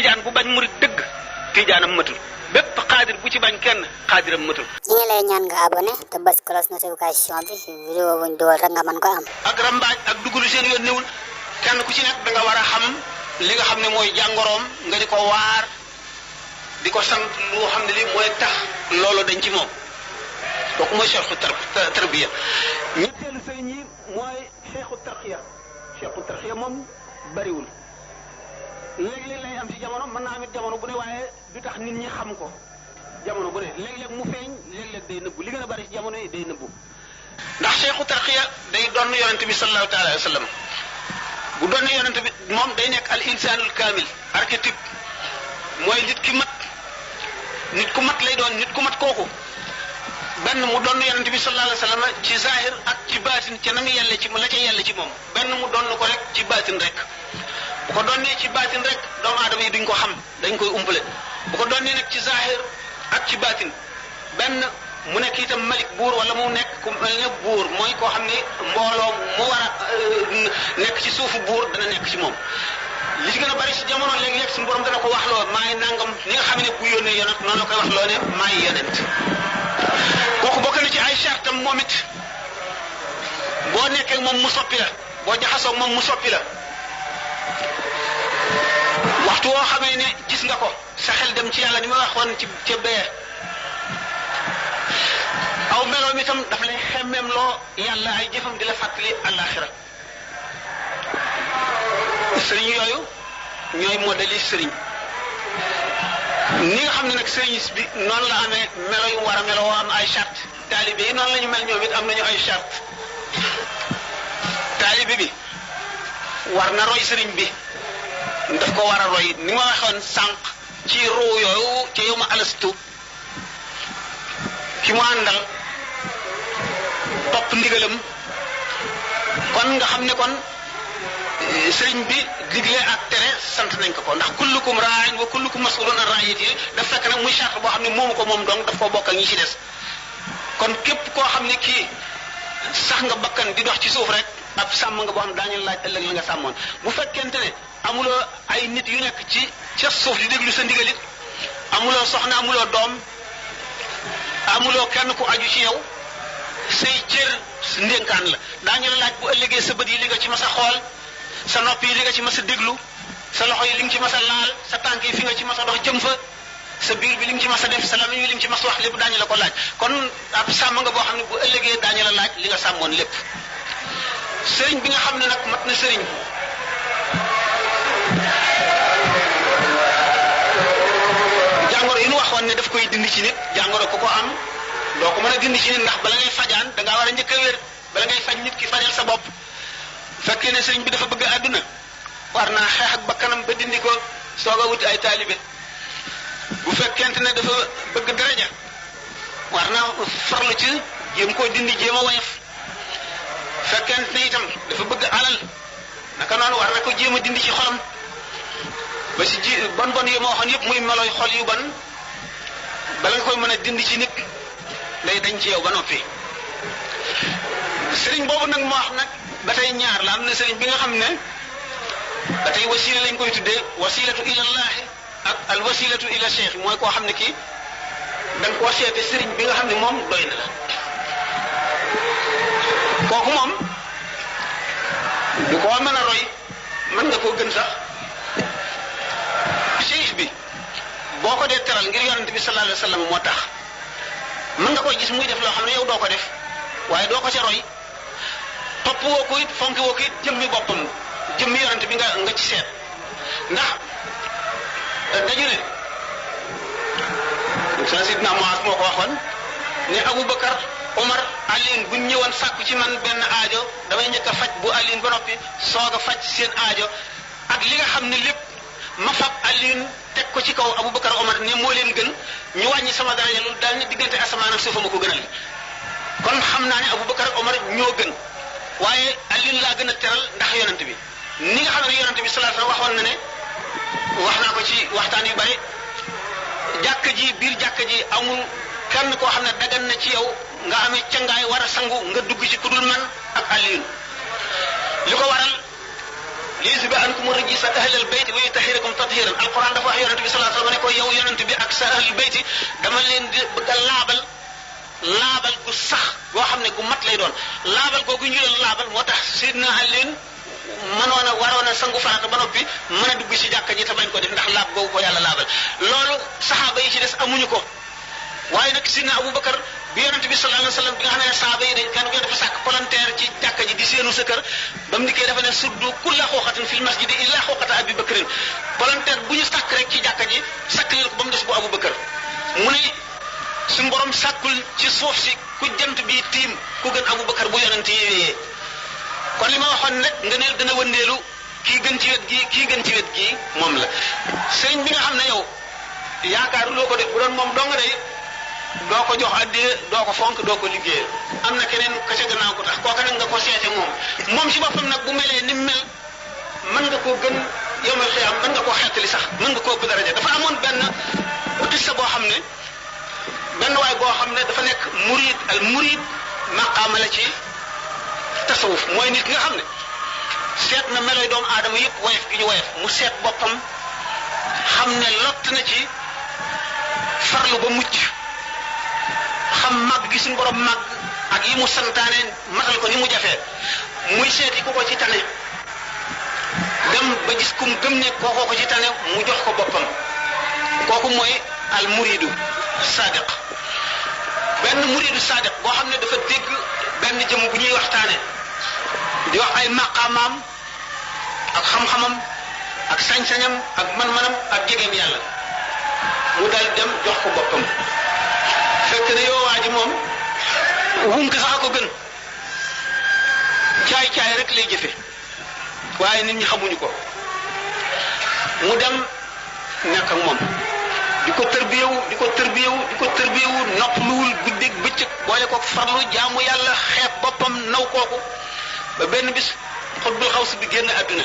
tijaan bu bañ murid dëgg tijaanam matul bépp xaadir bu ci bañ kenn xaadiram matul. ñu ngi lay ñaan nga abonné te bës cloche notification bi vidéo buñ dugal rek nga mën ko am. ak rambaaj ak duggalu seen yoon newul kenn ku ci nekk da nga war a xam li nga xam ne mooy jàngoroom nga di ko waar di ko sant loo xam ne lii mooy tax loolu dañ ci moom kooku mooy cheikhu tarbiya. ñetteelu sëriñ yi mooy cheikhu tarqiya moom bariwul léeg-léeg lay am ci jamono mën naa am it jamono bu ne waaye du tax nit ñi xam ko jamono bu ne léeg-léeg mu feeñ léeg-léeg day nëbbu li gën a bari ci jamono yi day nëbbu ndax cheikhu tarqiya day doon yonente bi sallallahu taala alayhi wa sallam bu doon yonente bi moom day nekk al insanul kaamil archétype mooy nit ki mat nit ku mat lay doon nit ku mat kooku benn mu doon yonente bi sallallahu alayhi wa sallam ci zahir ak ci baatin ca na mu yelle ci la ca yelle ci moom benn mu doon ko rek ci baatin rek bu ko doonee ci baatin rek doomu aadama yi duñ ko xam dañ koy umpale bu ko doonee nag ci zahir ak ci baatin benn mu nekk itam malik buur wala mu nekk ku mel ne buur mooy koo xam ne mbooloo mu war a nekk ci suufu buur dana nekk ci moom li ci gën a bari ci jamono léeg-léeg suñu borom dana ko wax loo maay nangam ni nga xam ne bu yónnee yonent noonu la koy wax loo ne maay yonent kooku bokk na ci ay chartam moom it boo nekkee moom mu soppi la boo jaxasoo moom mu soppi la waxtu woo xamee ne gis nga ko sa xel dem ci yàlla ni ma waxoon ci ca bee aw meloom itam daf lay xemmeem loo yàlla ay jëfam di la fàttali àllaaxira sëriñ yooyu ñooy modèle sëriñ ni nga xam ne nag sëriñ bi noonu la amee melo yu war a meloo am ay charte taalibe yi noonu la ñu mel ñoom it am nañu ay charte taalibe bi war na roy sëriñ bi daf ko war a roy ni ma waxoon sànq ci ruu yooyu ci yow ma alastu ki mu àndal topp ndigalam kon nga xam ne kon sëriñ bi digle ak tere sant nañ ko ndax kullukum raain wa kullukum mas'ulun an ra'iyyatihi daf fekk nag muy charte boo xam ne moomu ko moom dong daf koo bokk ak ñi ci des kon képp koo xam ne kii sax nga bakkan di dox ci suuf rek ab sàmm nga boo xam daañu laaj ëllëg la nga sàmmoon bu fekkente ne amuloo ay nit yu nekk ci ca suuf di déglu sa ndigalit amuloo soxna amuloo doom amuloo kenn ku aju ci yow say cër ndénkaan la daañu la laaj bu ëllëgee sa bët yi li nga ci mas a xool sa nopp yi li nga ci mas a déglu sa loxo yi li nga ci mas a laal sa tànk yi fi nga ci mas a dox jëm fa sa biir bi li nga ci mas a def sa lamiñ yi li nga ci mas a wax lépp daañu la ko laaj kon ab sàmm nga boo xam ne bu ëllëgee daañu la laaj li nga sàmmoon lépp sëriñ bi nga xam ne nag mat na sëriñ jàngoro yi nu waxoon ne daf koy dindi ci nit jàngoro ku ko am doo ko mën a dindi ci nit ndax bala ngay fajaan da ngaa war a njëkk a wér bala ngay faj nit ki fajal sa bopp fekkee ne sëriñ bi dafa bëgg àdduna war naa xeex ak bakkanam ba dindi ko soog a wuti ay taalibe bu fekkente ne dafa bëgg daraja war naa farlu ci jéem koo dindi jéem a woyof fekkente ne itam dafa bëgg alal naka noonu war na ko jéem a dindi ci xolam ba si ji bon yi ma waxoon yëpp muy melooy xol yu bon bala nga koy mën a dindi ci nit day dañ ci yow ba noppi sëriñ boobu nag moo wax nag ba tey ñaar la am na sëriñ bi nga xam ne ba tey wasila lañ koy tuddee wasilatu ilallahi ak al wasilatu ila cheikh mooy koo xam ne kii da nga koo seete sëriñ bi nga xam ne moom doy na la kooku moom du koo mën a roy mën nga koo gën sax cheikh bi boo ko dee teral ngir yonent bi sallallahu alayhi wa sallam moo tax mën nga koy gis muy def loo xam ne yow doo ko def waaye doo ko ca roy topp woo ko it fonk woo ko it jëmmi boppam jëmmi yonent bi nga ci seet ndax dañu ne sa sidna Muaz moo ko waxoon ne Aboubacar Omar Alioune buñ ñëwoon sàkku ci man benn aajo damay njëkk a faj bu Alioune ba noppi soog a faj seen aajo ak li nga xam ne lépp ma fab Alioune teg ko ci kaw Aboubacar Omar ne moo leen gën ñu wàññi sama daraja loolu daal ne diggante asamaan ak suufa ma ko gënal kon xam naa ne Aboubacar Omar ñoo gën waaye Alioune laa gën a teral ndax yonent bi ni nga xam ne yonent bi sallallahu alayhi wasallam waxoon na ne wax naa ko ci waxtaan yu bari jàkk ji biir jàkk ji amul kenn koo xam ne dagan na ci yow nga amee cangaay war a sangu nga dugg ci kudul man ak Alioune li ko waral liyuzhiba ankum rijsa ahlal bayti wa yutahhirakum tathiran alquran dafa wax yonent bi sallallahu alayhi wasallam ne ko yow yonent bi ak sa ahlul bayti dama leen di bëgg a laabal gu sax boo xam ne gu mat lay doon laabal googu ñu leen laabal moo tax sidna Alin waroon a sangu farata ba noppi mën a dugg ci jàkka ji te bañ ko def ndax laab googu ko yàlla laabal loolu saxaaba yi ci des amuñu ko waaye nag sidna Abubakar bi yonent bi sallallahu alayhi wasallam bi nga xam ne saxaaba yi kenn ku dafa sàkk volontaire ci jàkka ji di seenu sa kër ba mu dikkee dafa ne suddu kulla xooxatin fil masjidi illa xooxata Abi Bakrin volontaire bu ñu sàkk rek ci jàkka ji sàkk leen ko ba mu des bu Abubakar mu ne suñu borom sàkkul ci suuf si ku jant bi tiim ku gën Abubakar bu yonent yi wéyee kon li ma waxoon rek nga ne dana wëndeelu kii gën ci wet gi moom la sëriñ bi nga xam ne yow yaakaaru loo ko def bu doon moom dong day doo ko jox addiya doo ko fonk doo ko liggéeyal am na keneen ka ca gannaaw ko tax kooka nag nga ko seete moom ci boppam nag bu melee ni mel mën nga koo gën yowmal xiyaam mën nga koo xettali sax mën nga koo ëpp daraja dafa amoon benn xissa boo xam ne benn waay boo xam ne dafa nekk murid maqaama la ci tasawuf mooy nit ki nga xam ne seet na meloy doomu aadama yëpp woyof gi ñu woyof mu seet boppam xam ne lott na ci farlu ba mucc xam màgg gi suñu borom màgg ak yi mu santaane matal ko ni mu jafee muy seeti ku ko ci tane dem ba gis kum gëm ne kookoo ko ci tane mu jox ko boppam kooku mooy al muridu sadiq benn muridu sadiq boo xam ne dafa dégg benn jëm bu ñuy waxtaane di wax ay maqaamaam ak xam-xamam ak sañ-sañam ak man-manam ak jegeem yàlla mu dal dem jox ko boppam fekk ne yow waa ji moom wunk sax a ko gën caay-caay rek lay jëfe waaye nit ñi xamuñu ko mu dem nekk ak moom di ko tërbiyewu nopp luwul guddeeg bëccëg boole ko farlu jaamu yàlla xeeb boppam naw kooku ba benn bis xutbul xaws bi génn àdduna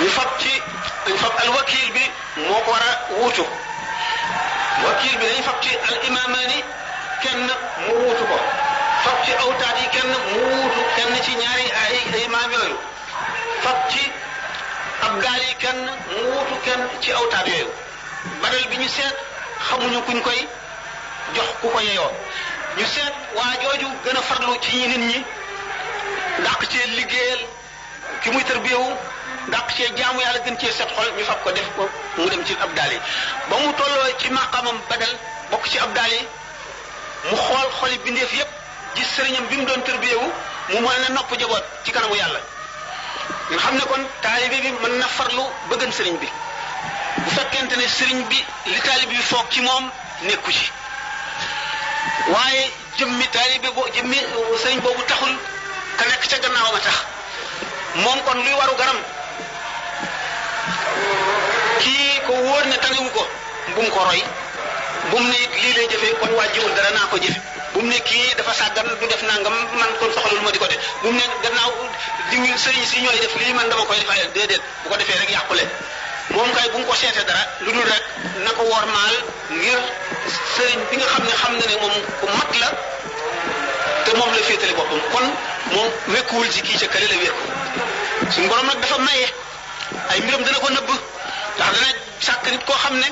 ñu fab al wakil bi moo ko war a wuutu wakil bi dañu fab ci al imamaani kenn mu wuutu ko fab ci awtaat yi kenn mu wuutu kenn ci ñaari ay imaam yooyu fab ci abdaal yi kenn mu wuutu kenn ci awtaat yooyu badal bi ñu seet xamuñu kuñ koy jox ku ko yeyoo ñu seet waa jooju gën a farlu ci nit ñi dàq cee liggéeyal ki muy tërbiyewu dàq cee jaamu yàlla gën cee set xol ñu fab ko def ko mu dem ci abdaal yi ba mu tolloo ci maqamam badal bokk ci abdaal yi mu xool xoli bindeef yépp gis sëriñam bi mu doon tërbiyewu mu mën na nopp jaboot ci kanamu yàlla nga xam ne kon taalibe bi mën na farlu ba gën sëriñ bi bu fekkente ne sëriñ bi li taalibe bi foog ci moom nekku ci waaye jëmmi sëriñ boobu taxul ka nekk ca gannaaw ma tax moom kon luy waru garam kii ko wóor ne tanewu ko bu mu ko roy bu mu ne it lii lay jëfee kon wàjjiwul dara naa ko jëfe bu mu ne kii dafa sàggan du def nangam man kon soxalul ma di ko def bu mu ne gannaaw diw sëriñ si ñooy def lii man dama koy def ay déedéet bu ko defee rek yàqule moom kay bu mu ko seetee dara lu dul rek na ko woor maal ngir sëriñ bi nga xam ne moom ku mat la te moom la féetale boppam kon moom wekkuwul ci kii ca kële la wekku suñu borom nag dafa maye ay mbiram dana ko nëbb ndax dana sàkk nit koo xam ne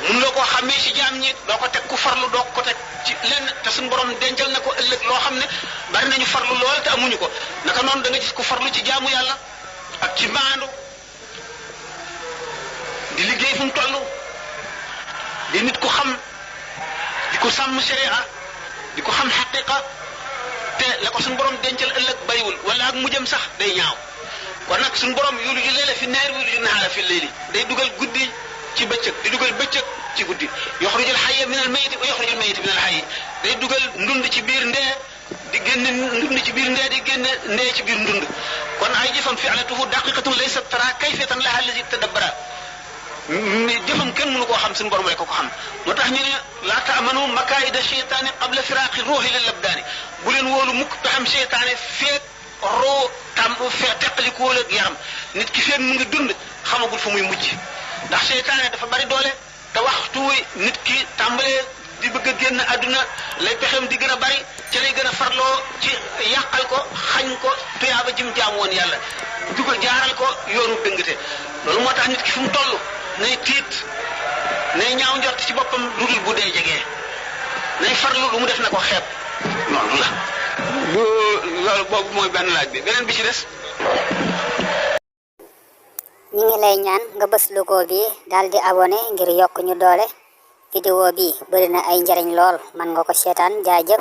mun loo koo xàmmee ci jaam ñi doo ko teg ku farlu doo ko teg ci lenn te suñu borom dencal na ko ëllëg loo xam ne bari nañu farlu lool te amuñu ko naka noonu da nga gis ku farlu ci jaamu yàlla ak ci maandu di liggéey fu mu toll di nit ku xam di ko sàmm sharia di ko xam xaqiqa te la ko suñu borom dencal ëllëg bariwul wala ak mujjam sax day ñaaw kon nag suñu borom yuliju leela fi nahaar yuliju nahaara fi leyli day dugal guddi ci bëccëg di dugal bëccëg ci guddi yoxrujul xayya min al mayiti wa yoxrujul mayiti min al xayyi day dugal ndund ci biir ndee di génne ndund ci biir ndee di génne ndee ci biir ndund kon ay jëfam fi alatuhu daqiqatun laysa tara kayfatan laha allazi tadabbara jëfam kenn mënu koo xam suñu borom rek ko xam moo tax ñu ne laa taamanu makaida cheytaani qabla firaaqi ruuxi lil labdaani bu leen wóolu mukk pexam cheytaane feeg roo tam fee teqalikoo ak yaram nit ki feeg mu ngi dund xamagul fu muy mujj ndax cheytaane dafa bari doole te waxtu nit ki tàmbalee di bëgg a génn àdduna lay pexem di gën a bari ca lay gën a farloo ci yàqal ko xañ ko tuyaaba jim jaam woon yàlla dugal jaaral ko yoonu dëngate loolu moo tax nit ki fu mu toll nay tiit nay ñaaw njort ci boppam lu dul bu dee jegee nay farlu lu mu def na ko xeeb noonu la loolu boobu mooy benn laaj bi beneen bi ci des ñu ngi lay ñaan nga bës logo bi daal di abonné ngir yokk ñu doole vidéo bi bari na ay njariñ lool man nga ko seetaan jaajëf